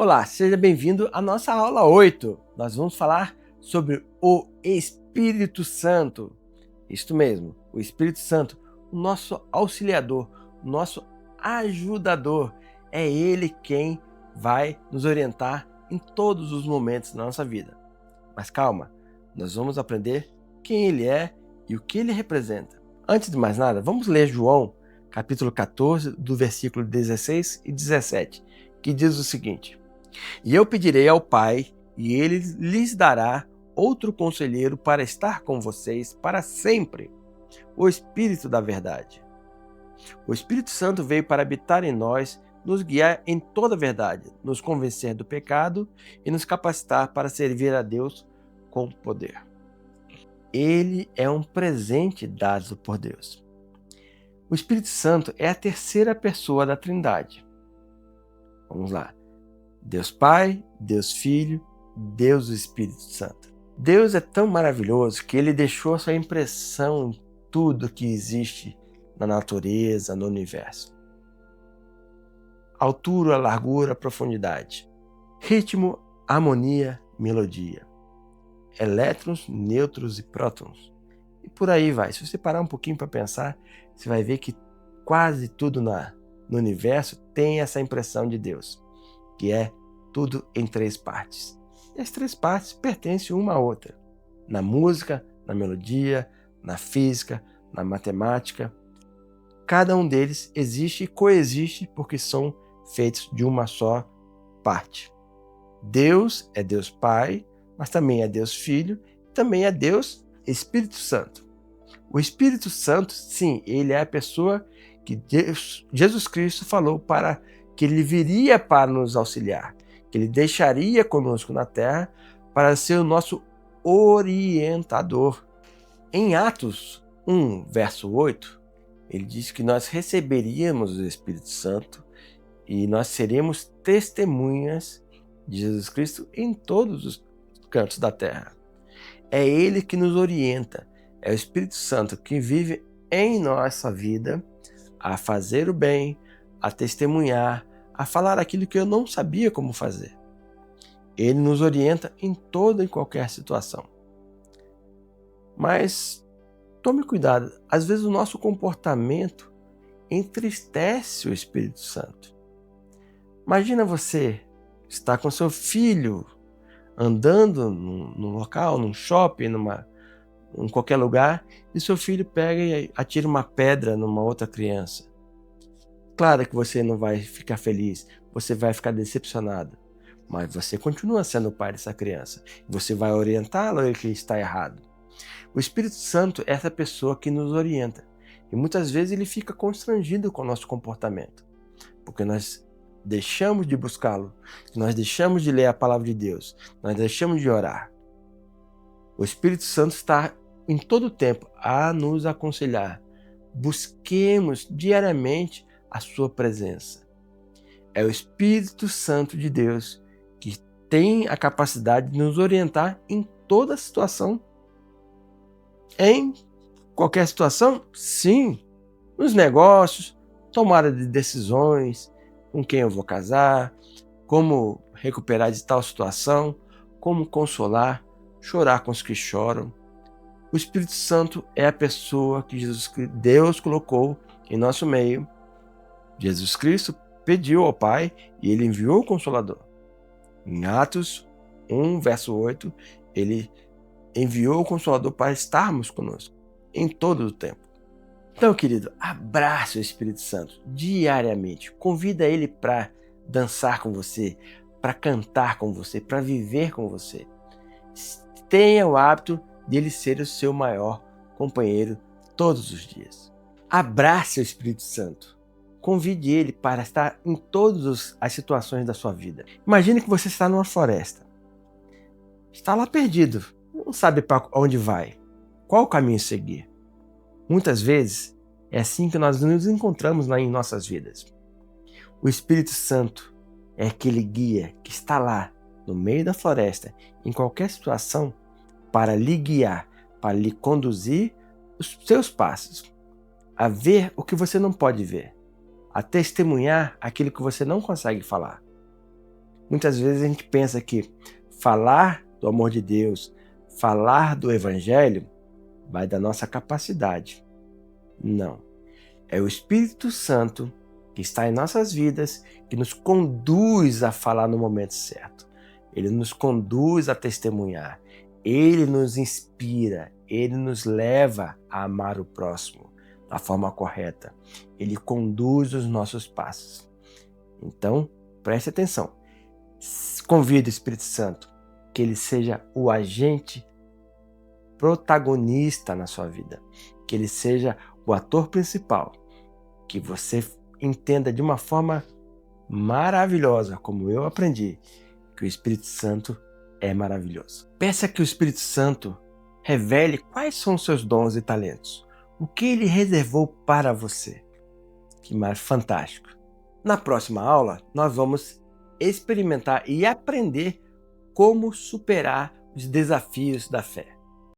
Olá, seja bem-vindo à nossa aula 8. Nós vamos falar sobre o Espírito Santo. Isto mesmo, o Espírito Santo, o nosso auxiliador, o nosso ajudador. É ele quem vai nos orientar em todos os momentos da nossa vida. Mas calma, nós vamos aprender quem ele é e o que ele representa. Antes de mais nada, vamos ler João, capítulo 14, do versículo 16 e 17, que diz o seguinte: E eu pedirei ao Pai, e ele lhes dará outro conselheiro para estar com vocês para sempre, o Espírito da verdade. O Espírito Santo veio para habitar em nós, nos guiar em toda a verdade, nos convencer do pecado e nos capacitar para servir a Deus com poder. Ele é um presente dado por Deus. O Espírito Santo é a terceira pessoa da Trindade. Vamos lá. Deus Pai, Deus Filho, Deus Espírito Santo. Deus é tão maravilhoso que ele deixou a sua impressão em tudo que existe na natureza, no universo. Altura, largura, profundidade. Ritmo, harmonia, melodia. Elétrons, nêutrons e prótons. E por aí vai. Se você parar um pouquinho para pensar, você vai ver que quase tudo no universo tem essa impressão de Deus, que é tudo em três partes. E as três partes pertencem uma à outra. Na música, na melodia, na física, na matemática. Cada um deles existe e coexiste porque são feitos de uma só parte. Deus é Deus Pai, mas também é Deus Filho, também é Deus Espírito Santo. O Espírito Santo, sim, ele é a pessoa que Jesus Cristo falou para que ele viria para nos auxiliar, que ele deixaria conosco na terra para ser o nosso orientador. Em Atos 1, verso 8, ele diz que nós receberíamos o Espírito Santo e nós seremos testemunhas de Jesus Cristo em todos os cantos da terra. É ele que nos orienta, é o Espírito Santo que vive em nossa vida a fazer o bem, a testemunhar, a falar aquilo que eu não sabia como fazer. Ele nos orienta em toda e qualquer situação. Mas tome cuidado, às vezes o nosso comportamento entristece o Espírito Santo. Imagina você estar com seu filho andando num local, num shopping, em qualquer lugar, e seu filho pega e atira uma pedra numa outra criança. Claro que você não vai ficar feliz, você vai ficar decepcionado, mas você continua sendo o pai dessa criança. Você vai orientá-lo a que está errado. O Espírito Santo é essa pessoa que nos orienta, e muitas vezes ele fica constrangido com o nosso comportamento, porque nós deixamos de buscá-lo, nós deixamos de ler a palavra de Deus, nós deixamos de orar. O Espírito Santo está em todo o tempo a nos aconselhar. Busquemos diariamente a sua presença. É o Espírito Santo de Deus que tem a capacidade de nos orientar em toda situação. Em qualquer situação? Sim. Nos negócios, tomada de decisões, com quem eu vou casar, como recuperar de tal situação, como consolar, chorar com os que choram. O Espírito Santo é a pessoa que Deus colocou em nosso meio. Jesus Cristo pediu ao Pai e ele enviou o Consolador. Em Atos 1, verso 8, ele enviou o Consolador para estarmos conosco em todo o tempo. Então, querido, abrace o Espírito Santo diariamente. Convida ele para dançar com você, para cantar com você, para viver com você. Tenha o hábito dele ser o seu maior companheiro todos os dias. Abrace o Espírito Santo. Convide ele para estar em todas as situações da sua vida. Imagine que você está numa floresta. Está lá perdido, não sabe para onde vai, qual o caminho seguir. Muitas vezes é assim que nós nos encontramos lá em nossas vidas. O Espírito Santo é aquele guia que está lá no meio da floresta, em qualquer situação, para lhe guiar, para lhe conduzir os seus passos, a ver o que você não pode ver, a testemunhar aquilo que você não consegue falar. Muitas vezes a gente pensa que falar do amor de Deus, falar do Evangelho, vai da nossa capacidade. Não. É o Espírito Santo que está em nossas vidas que nos conduz a falar no momento certo. Ele nos conduz a testemunhar. Ele nos inspira. Ele nos leva a amar o próximo da forma correta. Ele conduz os nossos passos. Então, preste atenção. Convide o Espírito Santo que ele seja o agente protagonista na sua vida, que ele seja o ator principal, que você entenda de uma forma maravilhosa, como eu aprendi, que o Espírito Santo é maravilhoso. Peça que o Espírito Santo revele quais são os seus dons e talentos, o que ele reservou para você. Que mais fantástico! Na próxima aula, nós vamos experimentar e aprender como superar os desafios da fé.